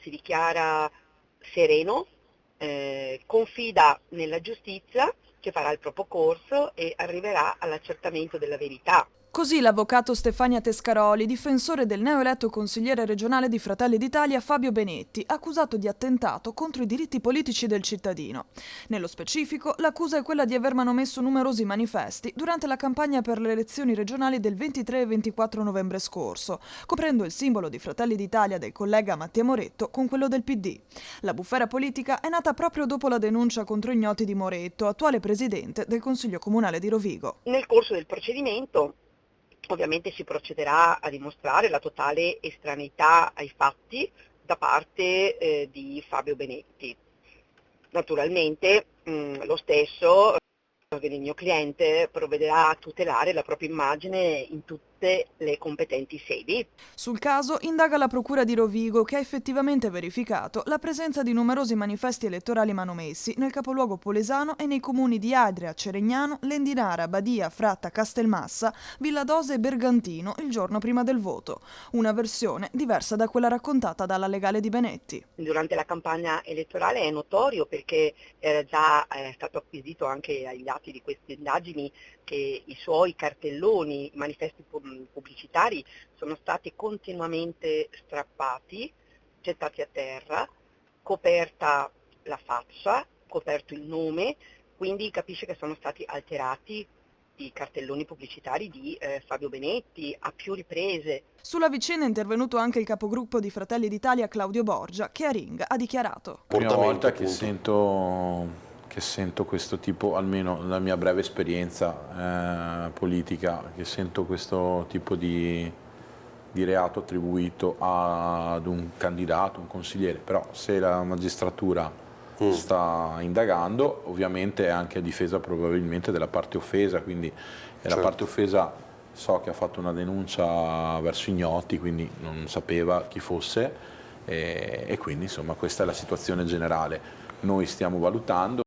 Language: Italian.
si dichiara sereno, confida nella giustizia che farà il proprio corso e arriverà all'accertamento della verità. Così l'avvocato Stefania Tescaroli, difensore del neoeletto consigliere regionale di Fratelli d'Italia Fabio Benetti, accusato di attentato contro i diritti politici del cittadino. Nello specifico, l'accusa è quella di aver manomesso numerosi manifesti durante la campagna per le elezioni regionali del 23 e 24 novembre scorso, coprendo il simbolo di Fratelli d'Italia del collega Mattia Moretto con quello del PD. La bufera politica è nata proprio dopo la denuncia contro ignoti di Moretto, attuale presidente del Consiglio Comunale di Rovigo. Nel corso del procedimento ovviamente si procederà a dimostrare la totale estraneità ai fatti da parte di Fabio Benetti. Naturalmente lo stesso, il mio cliente, provvederà a tutelare la propria immagine in tutte le competenti sedi. Sul caso indaga la Procura di Rovigo, che ha effettivamente verificato la presenza di numerosi manifesti elettorali manomessi nel capoluogo polesano e nei comuni di Adria, Ceregnano, Lendinara, Badia, Fratta, Castelmassa, Villadose e Bergantino il giorno prima del voto. Una versione diversa da quella raccontata dalla legale di Benetti. Durante la campagna elettorale è notorio, perché era già stato acquisito anche agli atti di queste indagini, che i suoi cartelloni, i manifesti pubblicitari sono stati continuamente strappati, gettati a terra, coperta la faccia, coperto il nome, quindi capisce che sono stati alterati i cartelloni pubblicitari di Fabio Benetti a più riprese. Sulla vicenda è intervenuto anche il capogruppo di Fratelli d'Italia Claudio Borgia, che a Ring ha dichiarato: Prima volta che sento questo tipo, almeno nella mia breve esperienza politica, che sento questo tipo di reato attribuito ad un candidato, un consigliere. Però se la magistratura sta indagando, ovviamente è anche a difesa probabilmente della parte offesa, quindi la parte offesa so che ha fatto una denuncia verso ignoti, quindi non sapeva chi fosse, e quindi insomma questa è la situazione generale. Noi stiamo valutando.